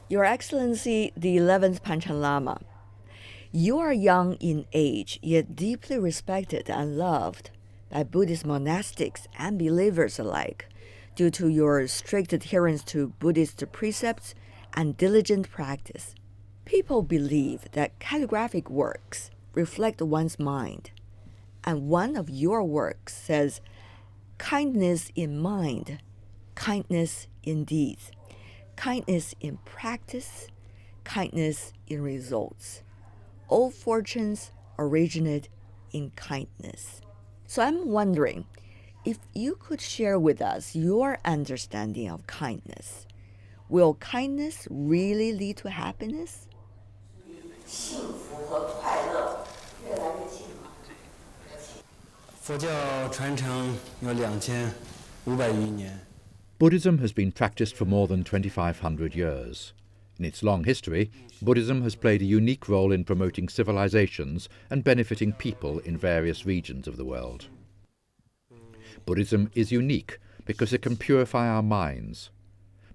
Your Excellency, the 11th Panchen Lama, you are young in age, yet deeply respected and loved by Buddhist monastics and believers alike due to your strict adherence to Buddhist precepts and diligent practice. People believe that calligraphic works reflect one's mind, and one of your works says, kindness in mind, kindness in deeds, kindness in practice, kindness in results. All fortunes originate in kindness. So I'm wondering if you could share with us your understanding of kindness. Will kindness really lead to happiness? Buddhism has been practiced for more than 2,500 years. In its long history, Buddhism has played a unique role in promoting civilizations and benefiting people in various regions of the world. Buddhism is unique because it can purify our minds.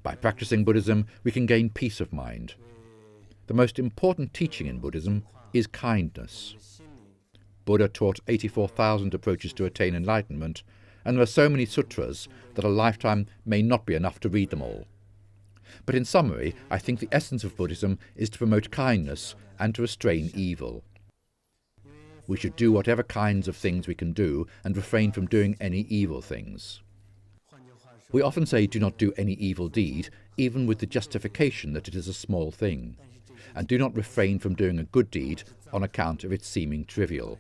By practicing Buddhism, we can gain peace of mind. The most important teaching in Buddhism is kindness. Buddha taught 84,000 approaches to attain enlightenment, and there are so many sutras that a lifetime may not be enough to read them all. But in summary, I think the essence of Buddhism is to promote kindness and to restrain evil. We should do whatever kinds of things we can do and refrain from doing any evil things. We often say do not do any evil deed, even with the justification that it is a small thing, and do not refrain from doing a good deed on account of its seeming trivial.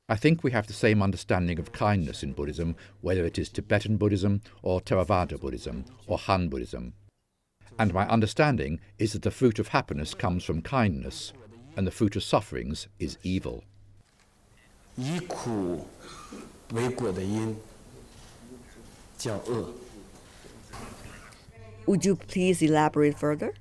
I think we have the same understanding of kindness in Buddhism, whether it is Tibetan Buddhism or Theravada Buddhism or Han Buddhism. And my understanding is that the fruit of happiness comes from kindness, and the fruit of sufferings is evil. Would you please elaborate further?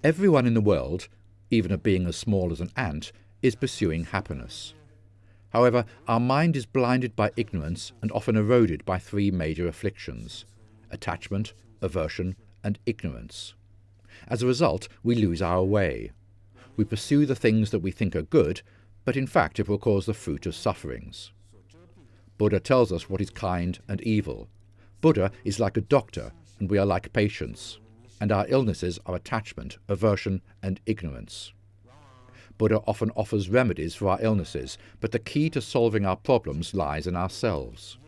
Everyone in the world, even a being as small as an ant, is pursuing happiness. However, our mind is blinded by ignorance and often eroded by three major afflictions: attachment, aversion, and ignorance. As a result, we lose our way. We pursue the things that we think are good, but in fact it will cause the fruit of sufferings. Buddha tells us what is kind and evil. Buddha is like a doctor, and we are like patients, and our illnesses are attachment, aversion, and ignorance. Buddha often offers remedies for our illnesses, but the key to solving our problems lies in ourselves.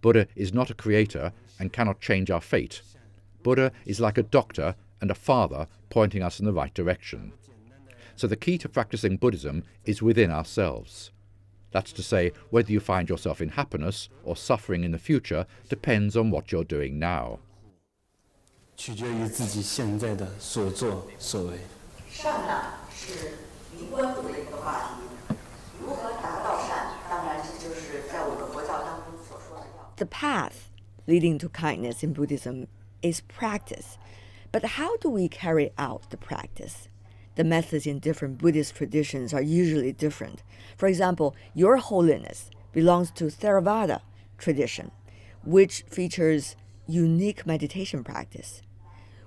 Buddha is not a creator and cannot change our fate. Buddha is like a doctor and a father pointing us in the right direction. So the key to practicing Buddhism is within ourselves. That's to say, whether you find yourself in happiness or suffering in the future depends on what you're doing now. The path leading to kindness in Buddhism is practice. But how do we carry out the practice? The methods in different Buddhist traditions are usually different. For example, Your Holiness belongs to Theravada tradition, which features unique meditation practice.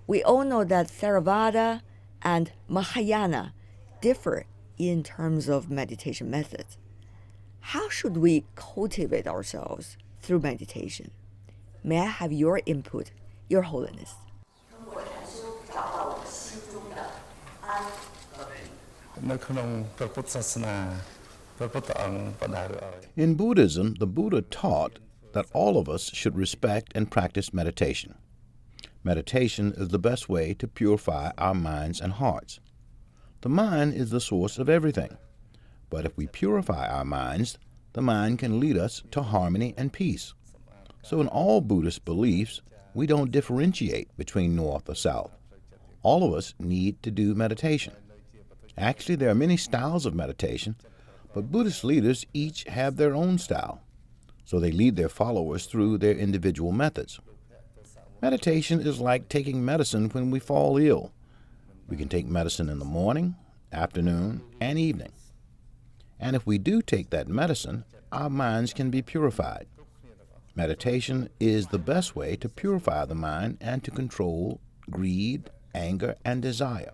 We all know that Theravada and Mahayana differ in terms of meditation methods. How should we cultivate ourselves through meditation? May I have your input, Your Holiness? In Buddhism, the Buddha taught that all of us should respect and practice meditation. Meditation is the best way to purify our minds and hearts. The mind is the source of everything. But if we purify our minds, the mind can lead us to harmony and peace. So in all Buddhist beliefs, we don't differentiate between north or south. All of us need to do meditation. Actually, there are many styles of meditation, but Buddhist leaders each have their own style, so they lead their followers through their individual methods. Meditation is like taking medicine when we fall ill. We can take medicine in the morning, afternoon, and evening. And if we do take that medicine, our minds can be purified. Meditation is the best way to purify the mind and to control greed, anger, and desire.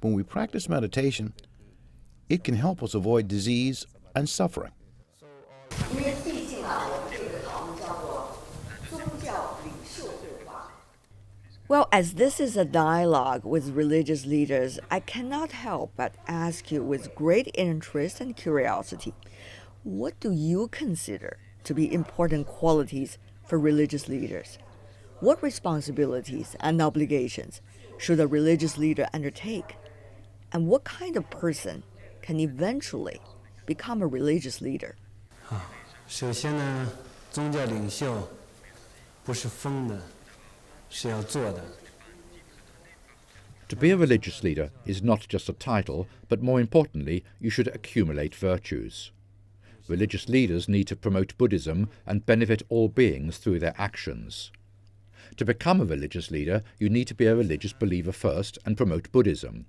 When we practice meditation, it can help us avoid disease and suffering. Well, as this is a dialogue with religious leaders, I cannot help but ask you with great interest and curiosity, what do you consider to be important qualities for religious leaders? What responsibilities and obligations should a religious leader undertake? And what kind of person can eventually become a religious leader? 首先呢，宗教领袖不是疯的，是要做的。 To be a religious leader is not just a title, but more importantly, you should accumulate virtues. Religious leaders need to promote Buddhism and benefit all beings through their actions. To become a religious leader, you need to be a religious believer first and promote Buddhism.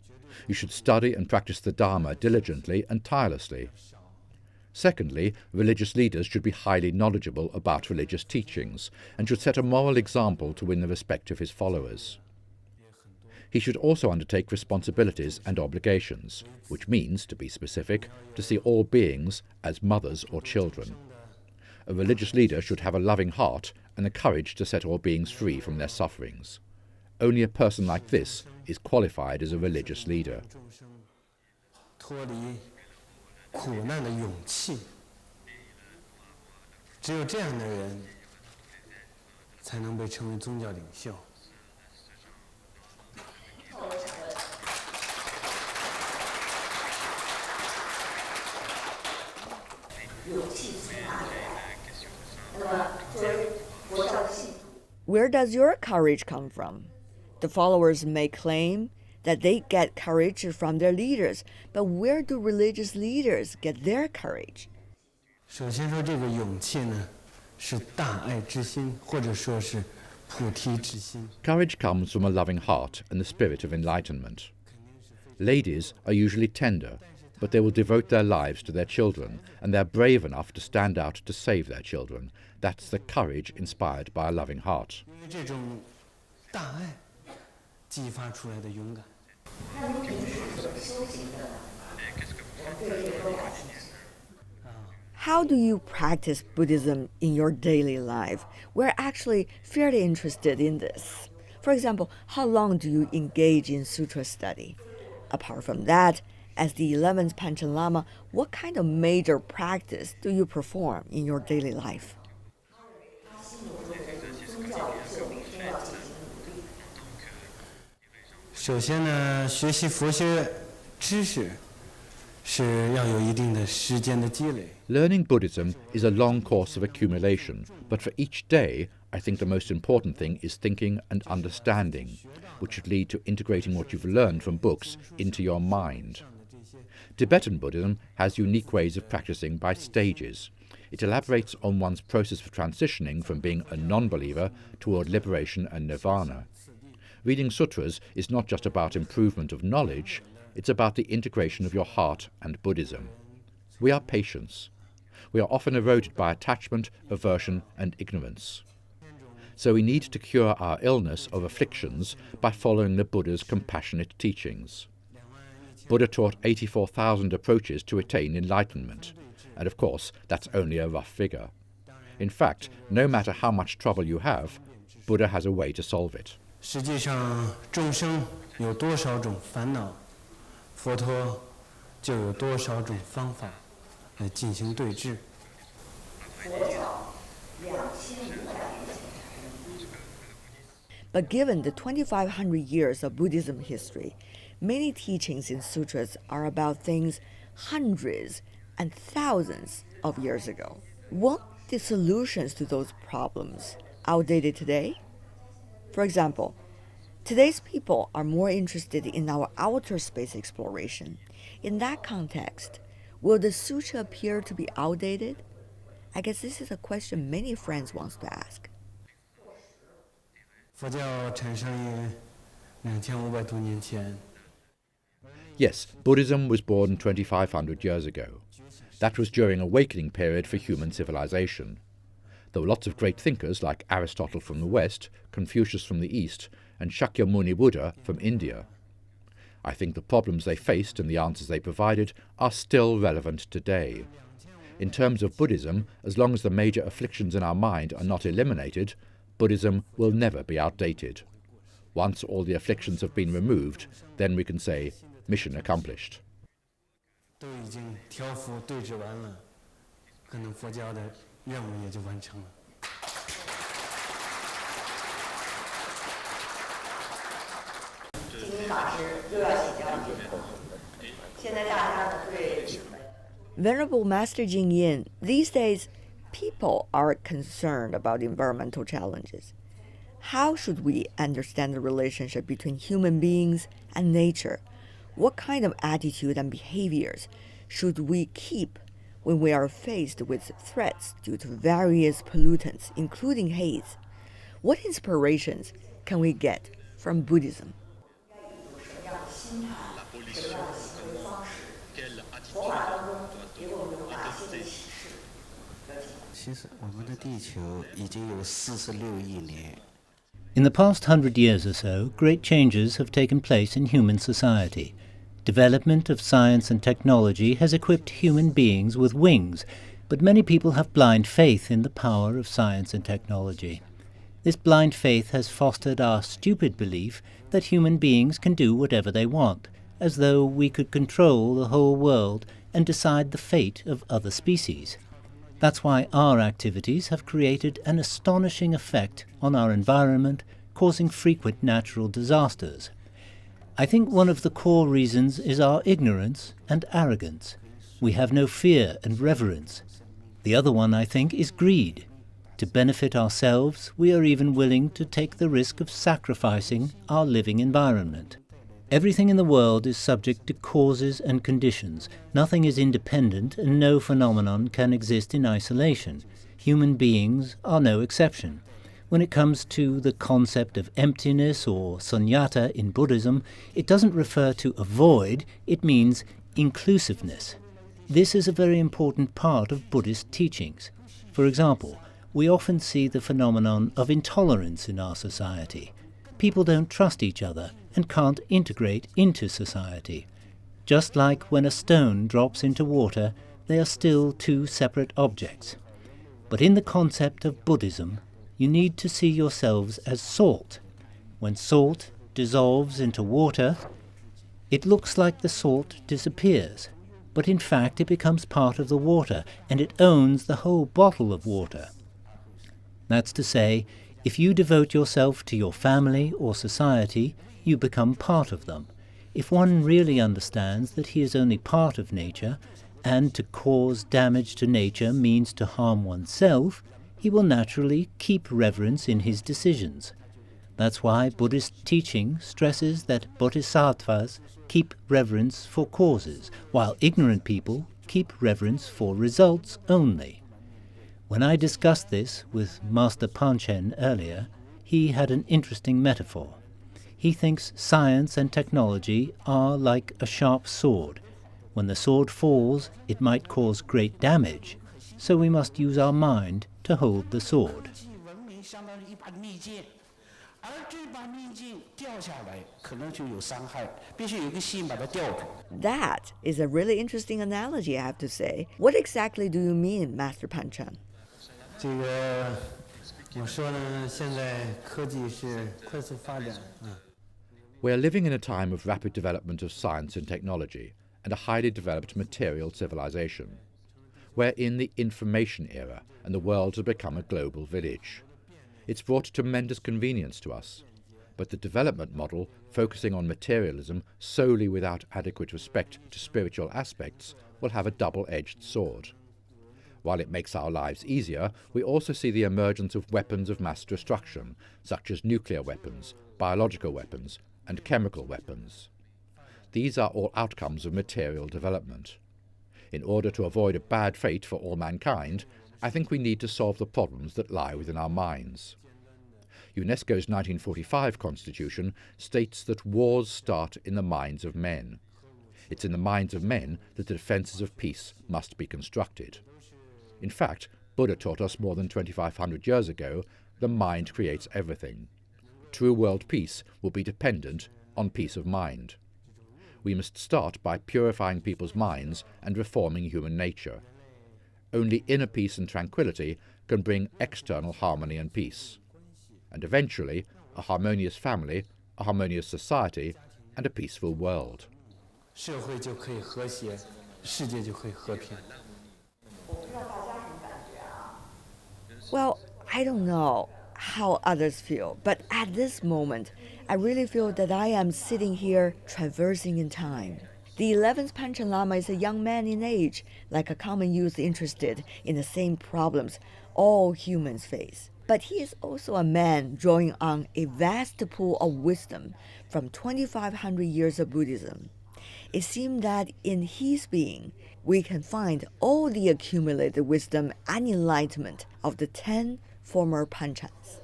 You should study and practice the Dharma diligently and tirelessly. Secondly, religious leaders should be highly knowledgeable about religious teachings and should set a moral example to win the respect of his followers. He should also undertake responsibilities and obligations, which means, to be specific, to see all beings as mothers or children. A religious leader should have a loving heart and the courage to set all beings free from their sufferings. Only a person like this is qualified as a religious leader. 脱离苦难的勇气，只有这样的人，才能被称为宗教领袖。 Where does your courage come from? The followers may claim that they get courage from their leaders, but where do religious leaders get their courage? 首先说这个勇气呢，是大爱之心，或者说是菩提之心。 Courage comes from a loving heart and the spirit of enlightenment. Ladies are usually tender, but they will devote their lives to their children, and they're brave enough to stand out to save their children. That's the courage inspired by a loving heart. 因为这种大爱激发出来的勇敢。 How do you practice Buddhism in your daily life? We're actually fairly interested in this. For example, how long do you engage in sutra study? Apart from that, as the 11th Panchen Lama, what kind of major practice do you perform in your daily life? 首先呢，学习佛学知识是要有一定的时间的积累。 Learning Buddhism is a long course of accumulation, but for each day, I think the most important thing is thinking and understanding, which should lead to integrating what you've learned from books into your mind. Tibetan Buddhism has unique ways of practicing by stages. It elaborates on one's process of transitioning from being a non-believer toward liberation and nirvana. Reading sutras is not just about improvement of knowledge, it's about the integration of your heart and Buddhism. We are patients. We are often eroded by attachment, aversion, and ignorance. So we need to cure our illness of afflictions by following the Buddha's compassionate teachings. Buddha taught 84,000 approaches to attain enlightenment, and of course, that's only a rough figure. In fact, no matter how much trouble you have, Buddha has a way to solve it. 实际上，众生有多少种烦恼，佛陀就有多少种方法来进行对治。 But given the 2,500 years of Buddhism history, many teachings in sutras are about things hundreds and thousands of years ago. Won't the solutions to those problems outdated today? For example, today's people are more interested in our outer space exploration. In that context, will the sutra appear to be outdated? I guess this is a question many friends want to ask. 佛教产生于2500多年前。Yes, Buddhism was born 2,500 years ago. That was during an awakening period for human civilization. There were lots of great thinkers like Aristotle from the West, Confucius from the East, and Shakyamuni Buddha from India. I think the problems they faced and the answers they provided are still relevant today. In terms of Buddhism, as long as the major afflictions in our mind are not eliminated, Buddhism will never be outdated. Once all the afflictions have been removed, then we can say, mission accomplished. 都已经调伏对治完了，可能佛教的任务也就完成了。 Venerable Master Jing Yin, these days, people are concerned about environmental challenges. How should we understand the relationship between human beings and nature? What kind of attitude and behaviors should we keep when we are faced with threats due to various pollutants, including haze? What inspirations can we get from Buddhism? 其实我们的地球已经有46亿年。 In the past 100 years or so, great changes have taken place in human society. Development of science and technology has equipped human beings with wings, but many people have blind faith in the power of science and technology. This blind faith has fostered our stupid belief that human beings can do whatever they want, as though we could control the whole world and decide the fate of other species. That's why our activities have created an astonishing effect on our environment, causing frequent natural disasters. I think one of the core reasons is our ignorance and arrogance. We have no fear and reverence. The other one, I think, is greed. To benefit ourselves, we are even willing to take the risk of sacrificing our living environment. Everything in the world is subject to causes and conditions. Nothing is independent and no phenomenon can exist in isolation. Human beings are no exception. When it comes to the concept of emptiness or sunyata in Buddhism, it doesn't refer to avoid, it means inclusiveness. This is a very important part of Buddhist teachings. For example, we often see the phenomenon of intolerance in our society. People don't trust each other and can't integrate into society. Just like when a stone drops into water, they are still two separate objects. But in the concept of Buddhism, you need to see yourselves as salt. When salt dissolves into water, it looks like the salt disappears, but in fact it becomes part of the water and it owns the whole bottle of water. That's to say, if you devote yourself to your family or society, you become part of them. If one really understands that he is only part of nature, and to cause damage to nature means to harm oneself, he will naturally keep reverence in his decisions. That's why Buddhist teaching stresses that bodhisattvas keep reverence for causes, while ignorant people keep reverence for results only. When I discussed this with Master Panchen earlier, he had an interesting metaphor. He thinks science and technology are like a sharp sword. When the sword falls, it might cause great damage, so we must use our mind to hold the sword. That is a really interesting analogy, I have to say. What exactly do you mean, Master Panchen? 这个我说呢，现在科技是快速发展。 We are living in a time of rapid development of science and technology and a highly developed material civilization. We're in the information era and the world has become a global village. It's brought tremendous convenience to us, but the development model, focusing on materialism solely without adequate respect to spiritual aspects, will have a double-edged sword. While it makes our lives easier, we also see the emergence of weapons of mass destruction, such as nuclear weapons, biological weapons, and chemical weapons. These are all outcomes of material development. In order to avoid a bad fate for all mankind, I think we need to solve the problems that lie within our minds. UNESCO's 1945 constitution states that wars start in the minds of men. It's in the minds of men that the defences of peace must be constructed. In fact, Buddha taught us more than 2,500 years ago, the mind creates everything. True world peace will be dependent on peace of mind. We must start by purifying people's minds and reforming human nature. Only inner peace and tranquility can bring external harmony and peace. And eventually, a harmonious family, a harmonious society, and a peaceful world. 社会就可以和谐，世界就可以和平。 Well, I don't know how others feel, but at this moment, I really feel that I am sitting here traversing in time. The 11th Panchen Lama is a young man in age, like a common youth interested in the same problems all humans face. But he is also a man drawing on a vast pool of wisdom from 2,500 years of Buddhism. It seems that in his being, we can find all the accumulated wisdom and enlightenment of the 10 former Panchans.